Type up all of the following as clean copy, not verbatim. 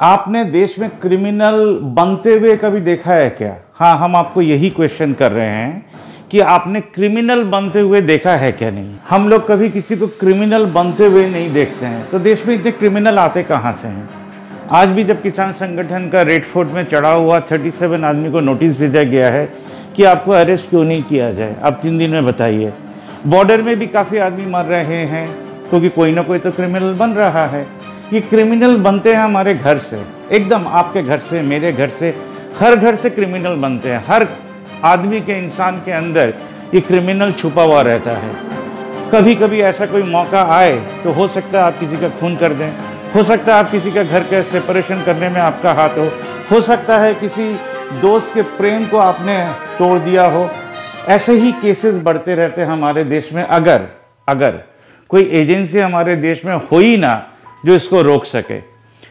आपने देश में क्रिमिनल बनते हुए कभी देखा है क्या? हाँ, हम आपको यही क्वेश्चन कर रहे हैं कि आपने क्रिमिनल बनते हुए देखा है क्या? नहीं, हम लोग कभी किसी को क्रिमिनल बनते हुए नहीं देखते हैं। तो देश में इतने क्रिमिनल आते कहाँ से हैं? आज भी जब किसान संगठन का रेड फोर्ट में चढ़ा हुआ 37 आदमी को नोटिस भेजा गया है कि आपको अरेस्ट क्यों नहीं किया जाए, आप 3 दिन में बताइए। बॉर्डर में भी काफ़ी आदमी मर रहे हैं क्योंकि कोई ना कोई तो क्रिमिनल बन रहा है। ये क्रिमिनल बनते हैं हमारे घर से, एकदम आपके घर से, मेरे घर से, हर घर से क्रिमिनल बनते हैं। हर आदमी के, इंसान के अंदर ये क्रिमिनल छुपा हुआ रहता है। कभी कभी ऐसा कोई मौका आए तो हो सकता है आप किसी का खून कर दें, हो सकता है आप किसी का घर का सेपरेशन करने में आपका हाथ हो सकता है किसी दोस्त के प्रेम को आपने तोड़ दिया हो। ऐसे ही केसेस बढ़ते रहते हैं हमारे देश में। अगर कोई एजेंसी हमारे देश में हो ही ना जो इसको रोक सके।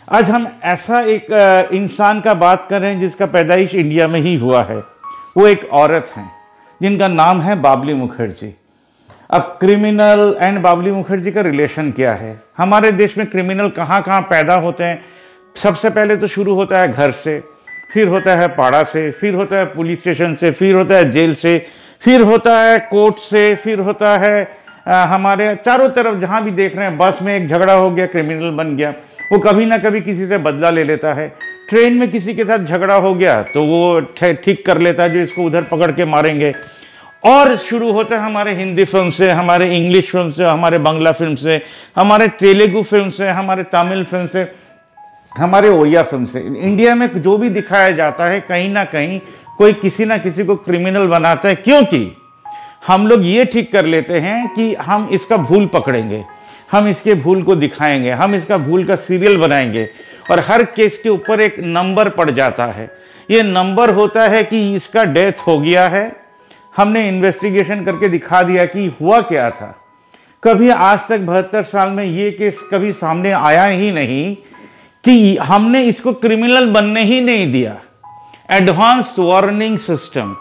आज हम ऐसा एक इंसान का बात कर रहे हैं जिसका पैदाइश इंडिया में ही हुआ है। वो एक औरत हैं जिनका नाम है बाबली मुखर्जी। अब क्रिमिनल एंड बाबली मुखर्जी का रिलेशन क्या है? हमारे देश में क्रिमिनल कहाँ कहाँ पैदा होते हैं? सबसे पहले तो शुरू होता है घर से, फिर होता है पाड़ा से, फिर होता है पुलिस स्टेशन से, फिर होता है जेल से, फिर होता है कोर्ट से, फिर होता है हमारे चारों तरफ जहाँ भी देख रहे हैं। बस में एक झगड़ा हो गया, क्रिमिनल बन गया। वो कभी ना कभी किसी से बदला ले लेता है। ट्रेन में किसी के साथ झगड़ा हो गया तो वो ठीक कर लेता है जो इसको उधर पकड़ के मारेंगे। और शुरू होता है हमारे हिंदी फिल्म से, हमारे इंग्लिश फिल्म से, हमारे बांग्ला फिल्म से, हमारे तेलुगु फिल्म से, हमारे तमिल फिल्म से, हमारे ओडिया फिल्म से। इंडिया में जो भी दिखाया जाता है कहीं ना कहीं कोई किसी ना किसी को क्रिमिनल बनाता है, क्योंकि हम लोग ये ठीक कर लेते हैं कि हम इसका भूल पकड़ेंगे, हम इसके भूल को दिखाएंगे, हम इसका भूल का सीरियल बनाएंगे और हर केस के ऊपर एक नंबर पड़ जाता है। ये नंबर होता है कि इसका डेथ हो गया है, हमने इन्वेस्टिगेशन करके दिखा दिया कि हुआ क्या था। कभी आज तक 72 साल में ये केस कभी सामने आया ही नहीं कि हमने इसको क्रिमिनल बनने ही नहीं दिया। एडवांस वार्निंग सिस्टम,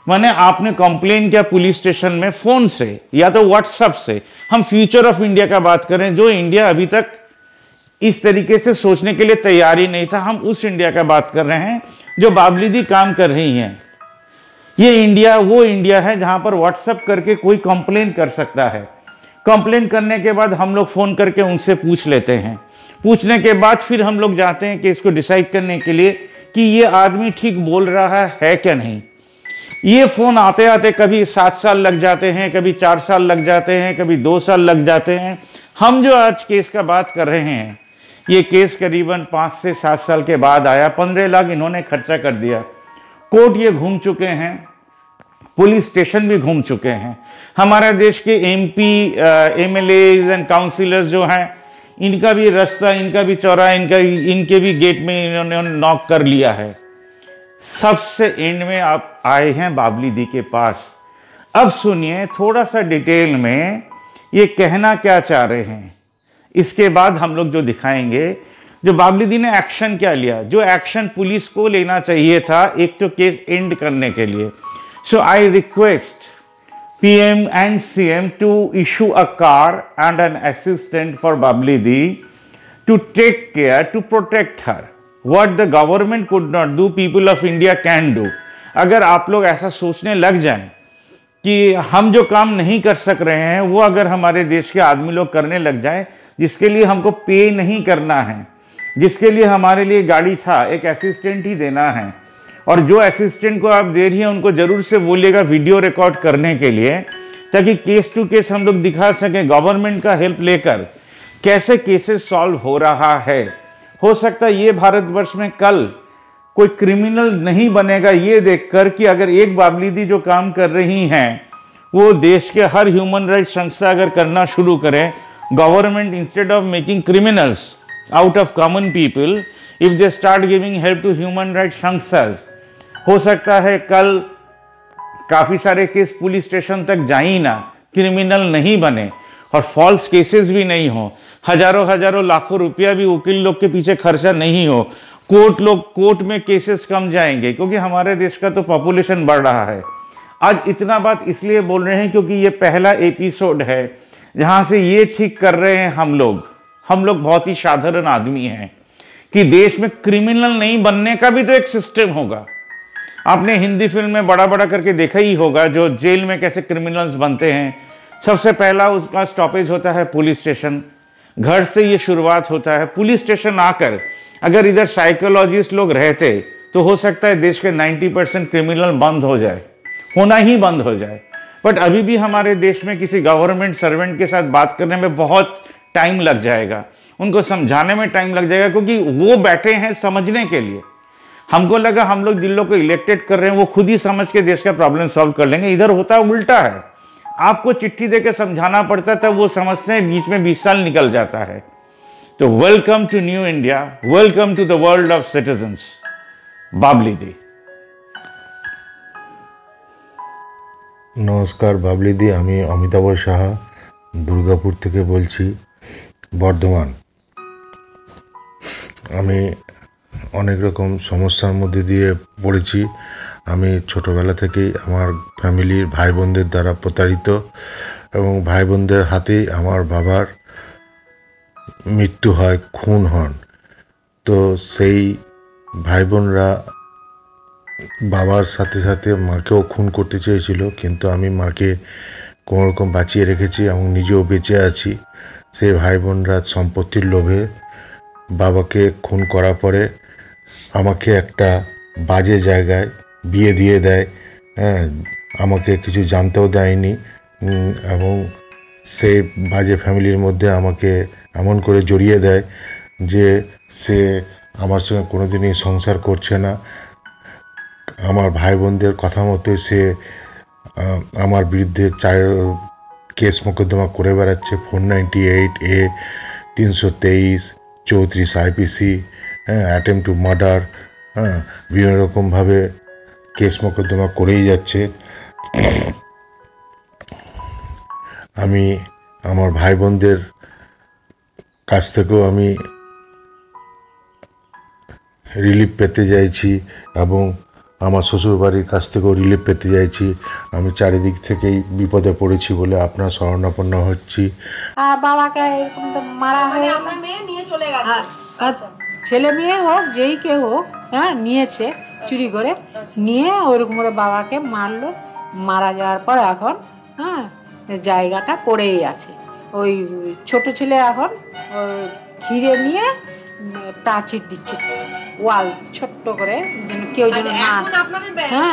माने आपने कंप्लेन किया पुलिस स्टेशन में फोन से या तो व्हाट्सएप से। हम फ्यूचर ऑफ इंडिया का बात करें, जो इंडिया अभी तक इस तरीके से सोचने के लिए तैयार ही नहीं था, हम उस इंडिया का बात कर रहे हैं जो बाबली दी काम कर रही हैं। ये इंडिया वो इंडिया है जहां पर व्हाट्सएप करके कोई कंप्लेन कर सकता है। कंप्लेन करने के बाद हम लोग फोन करके उनसे पूछ लेते हैं। पूछने के बाद फिर हम लोग जाते हैं कि इसको डिसाइड करने के लिए कि ये आदमी ठीक बोल रहा है क्या नहीं। ये फोन आते आते कभी 7 साल लग जाते हैं, कभी 4 साल लग जाते हैं, कभी 2 साल लग जाते हैं। हम जो आज केस का बात कर रहे हैं, ये केस करीबन 5 से 7 साल के बाद आया। 15 लाख इन्होंने खर्चा कर दिया। कोर्ट ये घूम चुके हैं, पुलिस स्टेशन भी घूम चुके हैं। हमारे देश के MP, MLAs एंड काउंसिलर्स जो हैं, इनका भी रास्ता, इनका भी चौराहा, इनके भी गेट में इन्होंने नॉक कर लिया है। सबसे एंड में आप आए हैं बाबली दी के पास। अब सुनिए थोड़ा सा डिटेल में ये कहना क्या चाह रहे हैं। इसके बाद हम लोग जो दिखाएंगे, जो बाबली दी ने एक्शन क्या लिया, जो एक्शन पुलिस को लेना चाहिए था एक तो केस एंड करने के लिए। So I request PM and CM to issue a car and an assistant for Babli Di to take care to protect her. What the government could not do, people of India can do. अगर आप लोग ऐसा सोचने लग जाएं कि हम जो काम नहीं कर सक रहे हैं वो अगर हमारे देश के आदमी लोग करने लग जाएं, जिसके लिए हमको पे नहीं करना है, जिसके लिए हमारे लिए गाड़ी था, एक असिस्टेंट ही देना है, और जो असिस्टेंट को आप दे रही हैं उनको जरूर से बोलिएगा वीडियो रिकॉर्ड करने के लिए, ताकि केस टू केस हम लोग दिखा सकें गवर्नमेंट का हेल्प लेकर कैसे केसेस सॉल्व हो रहा है। हो सकता है ये भारतवर्ष में कल कोई क्रिमिनल नहीं बनेगा ये देखकर कि अगर एक बाबली दी जो काम कर रही हैं वो देश के हर ह्यूमन राइट्स संस्था अगर करना शुरू करें, government instead of making criminals out of common people, if they start giving help to human rights संस्थास, हो सकता है कल काफी सारे केस पुलिस स्टेशन तक जा ही ना, क्रिमिनल नहीं बने और फॉल्स केसेस भी नहीं हो, हजारों लाखों रुपया भी वकील लोग के पीछे खर्चा नहीं हो, कोर्ट में केसेस कम जाएंगे, क्योंकि हमारे देश का तो पॉपुलेशन बढ़ रहा है। आज इतना बात इसलिए बोल रहे हैं क्योंकि ये पहला एपिसोड है जहां से ये ठीक कर रहे हैं हम लोग बहुत ही साधारण आदमी हैं कि देश में क्रिमिनल नहीं बनने का भी तो एक सिस्टम होगा। आपने हिंदी फिल्म में बड़ा बड़ा करके देखा ही होगा, जो जेल में कैसे क्रिमिनल्स बनते हैं। सबसे पहला उसका स्टॉपेज होता है पुलिस स्टेशन, घर से ये शुरुआत होता है। पुलिस स्टेशन आकर अगर इधर साइकोलॉजिस्ट लोग रहते तो हो सकता है देश के 90% क्रिमिनल बंद हो जाए, होना ही बंद हो जाए। बट अभी भी हमारे देश में किसी गवर्नमेंट सर्वेंट के साथ बात करने में बहुत टाइम लग जाएगा, उनको समझाने में टाइम लग जाएगा, क्योंकि वो बैठे हैं समझने के लिए। हमको लगा हम लोग जिन लोग को इलेक्टेड कर रहे हैं वो खुद ही समझ के देश का प्रॉब्लम सॉल्व कर लेंगे। इधर होता उल्टा है, आपको चिट्ठी देकर समझाना पड़ता था, वो समझते हैं बीच में 20 साल निकल जाता है। तो welcome to new India, welcome to the world of citizens. Babli दी। नमस्कार बाबली दी, আমি অমিতাভ সাহা দুর্গাপুর থেকে বলছি, বর্ধমান। আমি অনেক রকম সমস্যার মধ্যে দিয়ে পড়েছি। আমি ছোটোবেলা থেকেই আমার ফ্যামিলির ভাই বোনদের দ্বারা প্রতারিত, এবং ভাই বোনদের হাতেই আমার বাবার মৃত্যু হয়, খুন হন। তো সেই ভাই বোনরা বাবার সাথে সাথে মাকেও খুন করতে চেয়েছিল, কিন্তু আমি মাকে কোনোরকম বাঁচিয়ে রেখেছি এবং নিজেও বেঁচে আছি। সেই ভাই বোনরা সম্পত্তির লোভে বাবাকে খুন করার পরে আমাকে একটা বাজে জায়গায় বিয়ে দিয়ে দেয়। হ্যাঁ, আমাকে কিছু জানতেও দেয়নি, এবং সেই বাজে ফ্যামিলির মধ্যে আমাকে এমন করে জড়িয়ে দেয় যে সে আমার সঙ্গে কোনোদিনই সংসার করছে না। আমার ভাই বোনদের কথা মতোই সে আমার বিরুদ্ধে কেস মোকদ্দমা করে বেড়াচ্ছে। 498A, 323, 34 IPC, হ্যাঁ, অ্যাটেম্প টু মার্ডার, হ্যাঁ, বিভিন্ন রকমভাবে কেস মোকদ্দমা করেই যাচ্ছে। আমি আমার ভাই বোনদের কাছ থেকেও আমি রিলিফ পেতে চাইছি, এবং আমার শ্বশুরবাড়ির কাছ থেকেও রিলিফ পেতে চাইছি। আমি চারিদিক থেকেই বিপদে পড়েছি বলে আপনার শরণাপন্ন হচ্ছি। বাবাকে এরকম তো মারা হয়, আপনার মেয়ে নিয়ে চলে গেছে। আচ্ছা, ছেলে মেয়ে হোক যেই কে হোক, হ্যাঁ, নিয়েছে চুরি করে নিয়ে ওরকম করে বাবাকে মারলো। মারা যাওয়ার পর এখন হ্যাঁ জায়গাটা পড়েই আছে। ওই ছোট ছেলে এখন ঘিরে নিয়ে প্রাচীর দিচ্ছে, ওয়াল ছোট্ট করে, যেন কেউ যেন না। এখন আপনাদের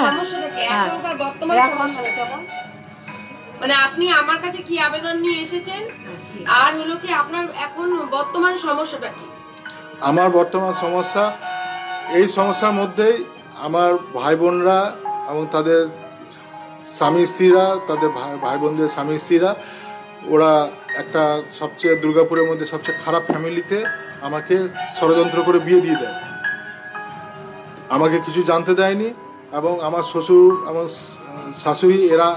সমস্যাটা কি? এখনকার বর্তমান সমস্যাটা কেমন? মানে আপনি আমার কাছে কি আবেদন নিয়ে এসেছেন, আর হলো কি আপনার এখন বর্তমান সমস্যাটা কি? আমার বর্তমান সমস্যা, এই সমস্যার মধ্যেই আমার ভাই বোনরা এবং তাদের স্বামী স্ত্রীরা, তাদের ভাই বোনদের স্বামী স্ত্রীরা, ওরা একটা সবচেয়ে দুর্গাপুরের মধ্যে সবচেয়ে খারাপ ফ্যামিলিতে আমাকে ষড়যন্ত্র করে বিয়ে দিয়ে দেয়। আমাকে কিছু জানতে দেয়নি, এবং আমার শ্বশুর এবং শাশুড়ি এরা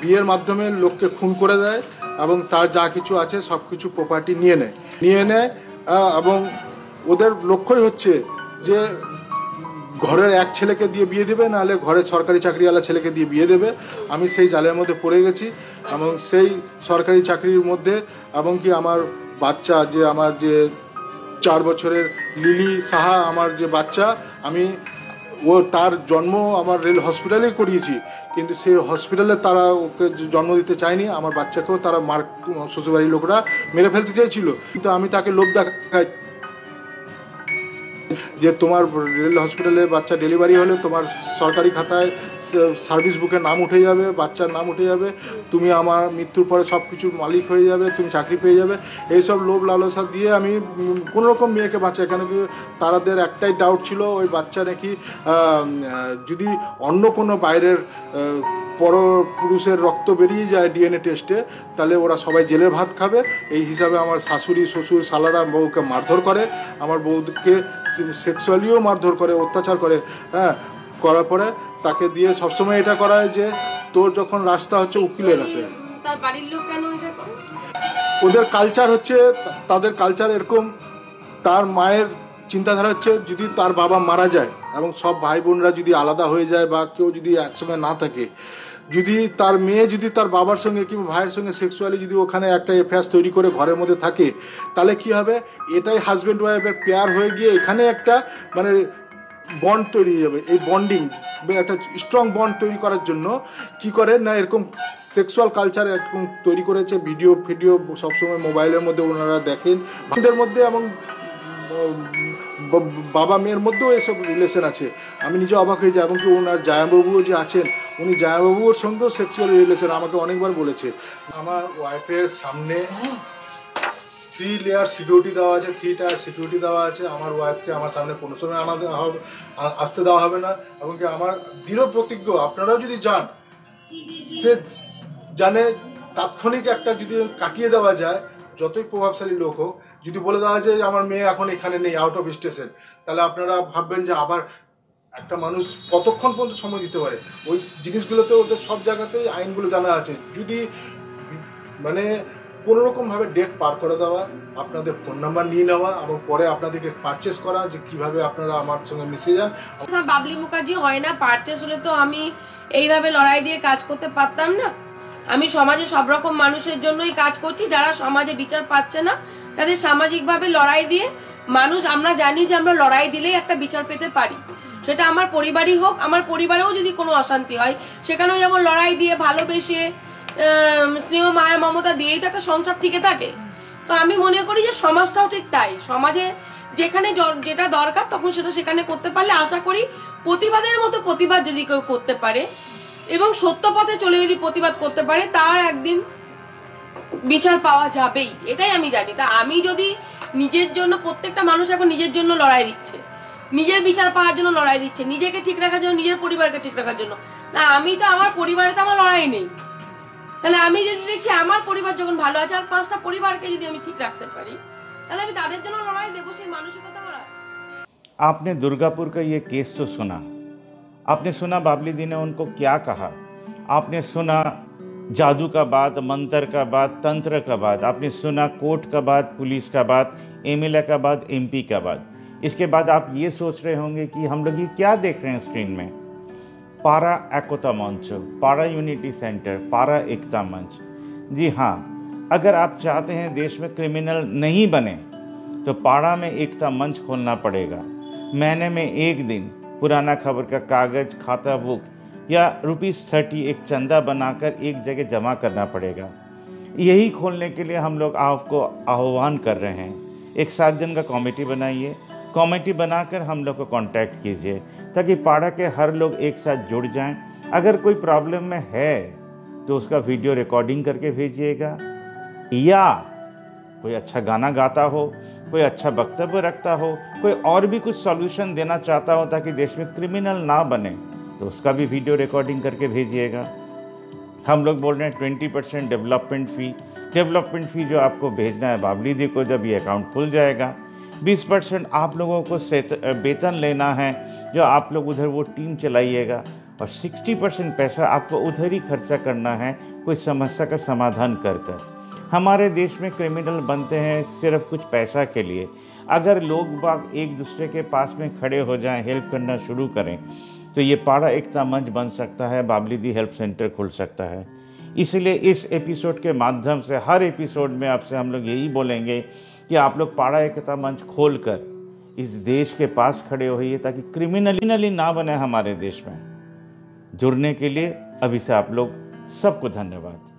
বিয়ের মাধ্যমে লোককে খুন করে দেয়, এবং তার যা কিছু আছে সব কিছু প্রপার্টি নিয়ে নেয়। এবং ওদের লক্ষ্যই হচ্ছে যে ঘরের এক ছেলেকে দিয়ে বিয়ে দেবে, নাহলে ঘরের সরকারি চাকরিওয়ালা ছেলেকে দিয়ে বিয়ে দেবে। আমি সেই জালের মধ্যে পড়ে গেছি, এবং সেই সরকারি চাকরির মধ্যে, এবং কি আমার বাচ্চা, যে আমার যে 4 বছরের লিলি সাহা, আমার যে বাচ্চা, আমি তার জন্ম আমার রেল হসপিটালেই করিয়েছি, কিন্তু সেই হসপিটালে তারা ওকে জন্ম দিতে চায়নি। আমার বাচ্চাকেও তারা শ্বশুরবাড়ির লোকরা মেরে ফেলতে চেয়েছিল, কিন্তু আমি তাকে লোভ দেখাই যে তোমার রেল হসপিটালে বাচ্চা ডেলিভারি হলে তোমার সরকারি খাতায় সার্ভিস বুকে নাম উঠে যাবে, বাচ্চার নাম উঠে যাবে, তুমি আমার মৃত্যুর পরে সব কিছুর মালিক হয়ে যাবে, তুমি চাকরি পেয়ে যাবে। এইসব লোভ লালসা দিয়ে আমি কোনোরকম মেয়েকে বাঁচাই। কেন কি তাদের একটাই ডাউট ছিল, ওই বাচ্চা নাকি যদি অন্য কোনো বাইরের পুরুষের রক্ত বেরিয়ে যায় ডিএনএ টেস্টে, তাহলে ওরা সবাই জেলের ভাত খাবে। এই হিসাবে আমার শাশুড়ি শ্বশুর শালারা বউকে মারধর করে, আমার বউকে সেক্সুয়ালিও মারধর করে, অত্যাচার করে। হ্যাঁ, করার পরে তাকে দিয়ে সবসময় এটা করায় যে তোর যখন রাস্তা হচ্ছে উকিলের আছে। তার বাড়ির লোক কেন এটা করে? ওদের কালচার হচ্ছে, তাদের কালচার এরকম। তার মায়ের চিন্তাধারা হচ্ছে যদি তার বাবা মারা যায় এবং সব ভাই বোনরা যদি আলাদা হয়ে যায় বা কেউ যদি একসঙ্গে না থাকে, যদি তার মেয়ে যদি তার বাবার সঙ্গে কিংবা ভাইয়ের সঙ্গে সেক্সুয়ালি যদি ওখানে একটা অ্যাফেয়ার্স তৈরি করে ঘরের মধ্যে থাকে, তাহলে কি হবে, এটাই হাজব্যান্ড ওয়াইফের পেয়ার হয়ে গিয়ে এখানে একটা মানে বন্ড তৈরি হয়ে যাবে। এই বন্ডিং একটা স্ট্রং বন্ড তৈরি করার জন্য কি করে না, এরকম সেক্সুয়াল কালচার এরকম তৈরি করেছে। ভিডিও সবসময় মোবাইলের মধ্যে ওনারা দেখেন, ওদের মধ্যে এবং বাবা মেয়ের মধ্যেও এসব রিলেশন আছে। আমি নিজে অবাক হয়ে যাই। এমনকি ওনার জায়াবাবুও যে আছেন, উনি জায়াবাবুর সঙ্গেও সেক্সুয়াল রিলেশন আমাকে অনেকবার বলেছে। আমার ওয়াইফের সামনে 3 লেয়ার সিকিউরিটি দেওয়া আছে, 3 টায়ার সিকিউরিটি দেওয়া আছে। আমার ওয়াইফকে আমার সামনে কোনো সময় আসতে দেওয়া হবে না। এবং কি আমার দৃঢ় প্রতিজ্ঞ, আপনারাও যদি যান, সে জানে তাৎক্ষণিক একটা যদি কাটিয়ে দেওয়া যায়, যতই প্রভাবশালী লোক হোক, যদি বলে দেওয়া যায় যে আমার মেয়ে এখন এখানে নেই, আউট অফ স্টেশন, তাহলে আপনারা ভাববেন যে আবার একটা মানুষ কতক্ষণ পর্যন্ত সময় দিতে পারে। ওই জিনিসগুলোতে ওদের সব জায়গাতেই আইনগুলো জানা আছে। যদি মানে কোনোরকমভাবে ডেট পার করে দেওয়া, আপনাদের ফোন নাম্বার নিয়ে নেওয়া এবং পরে আপনাদেরকে পারচেস করা, যে কিভাবে আপনারা আমার সঙ্গে মিশে যান। বাবলি মুখার্জি হয় না, পারচেস হলে তো আমি এইভাবে লড়াই দিয়ে কাজ করতে পারতাম না। আমি সমাজে সব রকম মানুষের জন্যই কাজ করছি, যারা সমাজে বিচার পাচ্ছে না তাদের সামাজিকভাবে লড়াই দিয়ে মানুষ, আমরা জানি যে আমরা লড়াই দিলেই একটা বিচার পেতে পারি। সেটা আমার পরিবারই হোক, আমার পরিবারেও যদি কোনো অশান্তি হয় সেখানেও যেমন লড়াই দিয়ে ভালোবেসে স্নেহ মায়া মমতা দিয়েই তো একটা সংসার টিকে থাকে। তো আমি মনে করি যে সমাজটাও ঠিক তাই, সমাজে যেখানে যেটা দরকার তখন সেটা সেখানে করতে পারলে আশা করি প্রতিবাদের মতো প্রতিবাদ যদি কেউ করতে পারে এবং সত্য পথে চলে যদি প্রতিবাদ করতে পারে, তার একদিন বিচার পাওয়া যাবেই, এটাই আমি জানি। তা আমি যদি নিজের জন্য, প্রত্যেকটা মানুষ এখন নিজের জন্য লড়াই দিচ্ছে, নিজের বিচার পাওয়ার জন্য লড়াই দিচ্ছে, নিজেকে ঠিক রাখার জন্য, নিজের পরিবারকে ঠিক রাখার জন্য। না, আমি তো আমার পরিবারে তো আমার লড়াই নেই। তাহলে আমি যদি দেখছি আমার পরিবার যখন ভালো আছে, আর 5টা পরিবারকে যদি আমি ঠিক রাখতে পারি, তাহলে আমি তাদের জন্য লড়াই দেবো, সেই মানসিকতা আমার আছে। आपने दुर्गापुर का ये केस तो सुना, आपने सुना बाबली दी ने उनको क्या कहा, आपने सुना जादू का बात, मंत्र का बात, तंत्र का बात, आपने सुना कोर्ट का बात, पुलिस का बात, एमएलए का बात, एमपी का बात। इसके बाद आप ये सोच रहे होंगे कि हम लोग ये क्या देख रहे हैं स्क्रीन में। पारा एकता मंच, पारा यूनिटी सेंटर, पारा एकता मंच। जी हाँ, अगर आप चाहते हैं देश में क्रिमिनल नहीं बने तो पारा में एकता मंच खोलना पड़ेगा। महीने में एक दिन पुराना खबर का कागज़, खाता बुक या ₹30 एक चंदा बनाकर एक जगह जमा करना पड़ेगा। यही खोलने के लिए हम लोग आपको आह्वान कर रहे हैं। एक 7 जन का कमेटी बनाइए, कमेटी बनाकर हम लोग को कांटेक्ट कीजिए ताकि पाड़ा के हर लोग एक साथ जुड़ जाएं। अगर कोई प्रॉब्लम में है तो उसका वीडियो रिकॉर्डिंग करके भेजिएगा, या कोई अच्छा गाना गाता हो, कोई अच्छा वक्तव्य रखता हो, कोई और भी कुछ सॉल्यूशन देना चाहता हो ताकि देश में क्रिमिनल ना बने, तो उसका भी वीडियो रिकॉर्डिंग करके भेजिएगा। हम लोग बोल रहे हैं 20% डेवलपमेंट फ़ी जो आपको भेजना है बाबली दी को जब ये अकाउंट खुल जाएगा। 20% आप लोगों को वेतन लेना है जो आप लोग उधर वो टीम चलाइएगा, और 60% पैसा आपको उधर ही खर्चा करना है कोई समस्या का समाधान कर कर। हमारे देश में क्रिमिनल बनते हैं सिर्फ कुछ पैसा के लिए। अगर लोग बाग एक दूसरे के पास में खड़े हो जाएं, हेल्प करना शुरू करें, तो ये पाड़ा एकता मंच बन सकता है, बाबली दी हेल्प सेंटर खुल सकता है। इसलिए इस एपिसोड के माध्यम से हर एपिसोड में आपसे हम लोग यही बोलेंगे कि आप लोग पाड़ा एकता मंच खोलकर इस देश के पास खड़े होइए ताकि क्रिमिनली ना बने हमारे देश में। जुड़ने के लिए अभी से आप लोग सबको धन्यवाद।